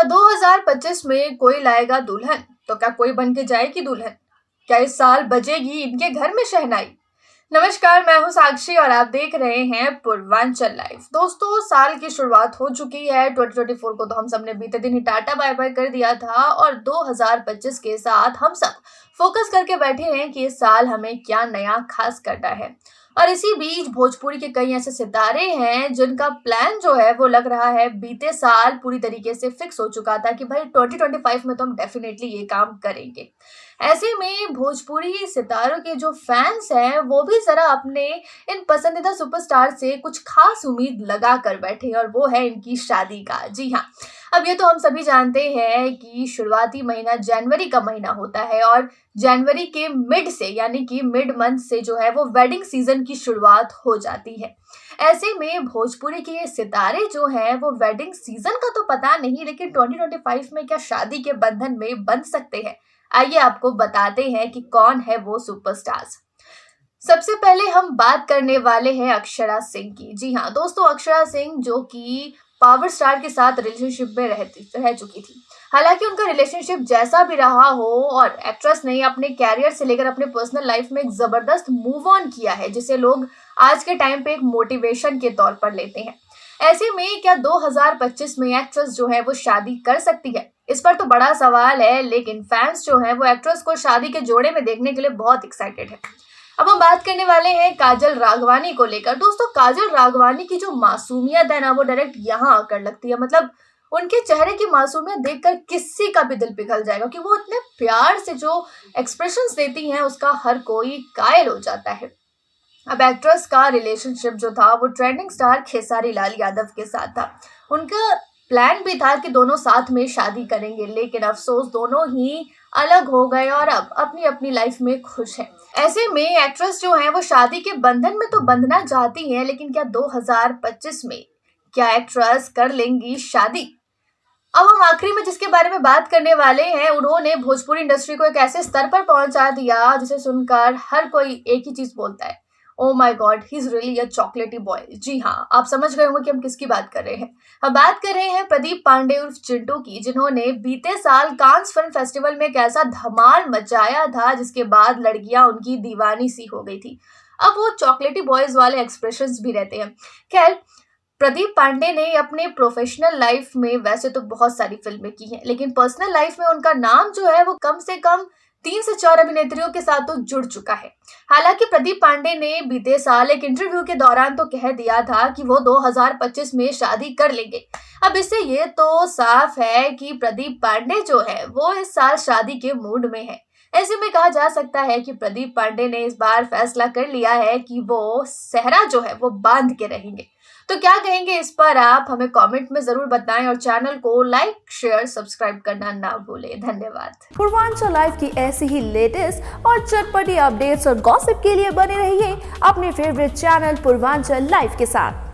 क्या 2025 में कोई लाएगा दुल्हन तो क्या कोई बन के जाएगी दुल्हन? क्या इस साल बजेगी इनके घर में शहनाई? नमस्कार, मैं हूं साक्षी और आप देख रहे हैं पूर्वांचल लाइव। दोस्तों, साल की शुरुआत हो चुकी है। 2024 को तो हम सब ने बीते दिन ही टाटा बाय बाय कर दिया था और 2025 के साथ हम सब फोकस करके बैठे हैं कि इस साल हमें क्या नया खास करना है। और इसी बीच भोजपुरी के कई ऐसे सितारे हैं जिनका प्लान जो है वो लग रहा है बीते साल पूरी तरीके से फिक्स हो चुका था कि भाई 2025 में तो हम डेफिनेटली ये काम करेंगे। ऐसे में भोजपुरी सितारों के जो फैंस हैं वो भी जरा अपने इन पसंदीदा सुपरस्टार से कुछ खास उम्मीद लगा कर बैठे और वो है इनकी शादी का। जी हाँ, अब ये तो हम सभी जानते हैं कि शुरुआती महीना जनवरी का महीना होता है और जनवरी के मिड से यानी कि मिड मंथ से जो है वो वेडिंग सीजन की शुरुआत हो जाती है। ऐसे में भोजपुरी के ये सितारे जो हैं वो वेडिंग सीजन का तो पता नहीं, लेकिन 2025 में क्या शादी के बंधन में बंध सकते हैं? आइए आपको बताते हैं कि कौन है वो सुपरस्टार्स। सबसे पहले हम बात करने वाले हैं अक्षरा सिंह की। जी हाँ दोस्तों, अक्षरा सिंह जो कि पावर स्टार के साथ रिलेशनशिप में रह चुकी थी। हालांकि उनका रिलेशनशिप जैसा भी रहा हो और एक्ट्रेस ने अपने कैरियर से लेकर अपने पर्सनल लाइफ में एक जबरदस्त मूव ऑन किया है, जिसे लोग आज के टाइम पे एक मोटिवेशन के तौर पर लेते हैं। ऐसे में क्या 2025 में एक्ट्रेस जो है वो शादी कर सकती है? इस पर तो बड़ा सवाल है, लेकिन फैंस जो है वो एक्ट्रेस को शादी के जोड़े में देखने के लिए बहुत एक्साइटेड है। अब हम बात करने वाले हैं काजल राघवानी को लेकर। दोस्तों, काजल राघवानी की जो मासूमियत है ना वो डायरेक्ट यहाँ आकर लगती है। मतलब उनके चेहरे की मासूमियत देखकर किसी का भी दिल पिघल जाएगा कि वो इतने प्यार से जो एक्सप्रेशंस देती हैं उसका हर कोई कायल हो जाता है। अब एक्ट्रेस का रिलेशनशिप जो था वो ट्रेंडिंग स्टार खेसारी लाल यादव के साथ था। उनका प्लान भी था कि दोनों साथ में शादी करेंगे, लेकिन अफसोस दोनों ही अलग हो गए और अब अपनी अपनी लाइफ में खुश हैं। ऐसे में एक्ट्रेस जो है वो शादी के बंधन में तो बंधना चाहती हैं, लेकिन क्या 2025 में क्या एक्ट्रेस कर लेंगी शादी? अब हम आखिरी में जिसके बारे में बात करने वाले हैं, उन्होंने भोजपुरी इंडस्ट्री को एक ऐसे स्तर पर पहुंचा दिया जिसे सुनकर हर कोई एक ही चीज बोलता है, oh my God, he is really a chocolatey boy. जी हाँ, आप समझ गए होंगे कि हम किसकी बात कर रहे हैं। हम बात कर रहे हैं प्रदीप पांडे उर्फ चिंटू की, जिन्होंने बीते साल कांस फिल्म फेस्टिवल में एक ऐसा धमाल मचाया था जिसके बाद लड़कियां उनकी दीवानी सी हो गई थी। अब वो चॉकलेटी बॉयज वाले एक्सप्रेशंस भी रहते हैं। खैर, प्रदीप पांडे ने अपने प्रोफेशनल लाइफ में वैसे तो बहुत सारी फिल्में की हैं, लेकिन पर्सनल लाइफ में उनका नाम जो है वो कम से कम 3 से 4 अभिनेत्रियों के साथ तो जुड़ चुका है। हालांकि प्रदीप पांडे ने बीते साल एक इंटरव्यू के दौरान तो कह दिया था कि वो 2025 में शादी कर लेंगे। अब इससे ये तो साफ है कि प्रदीप पांडे जो है वो इस साल शादी के मूड में है। ऐसे में कहा जा सकता है कि प्रदीप पांडे ने इस बार फैसला कर लिया है कि वो सेहरा जो है वो बांध के रहेंगे। तो क्या कहेंगे इस पर आप हमें कमेंट में जरूर बताएं और चैनल को लाइक, शेयर, सब्सक्राइब करना ना भूलें। धन्यवाद। पूर्वांचल लाइव की ऐसी ही लेटेस्ट और चटपटी अपडेट्स और गॉसिप के लिए बने रहिए अपने फेवरेट चैनल पूर्वांचल लाइव के साथ।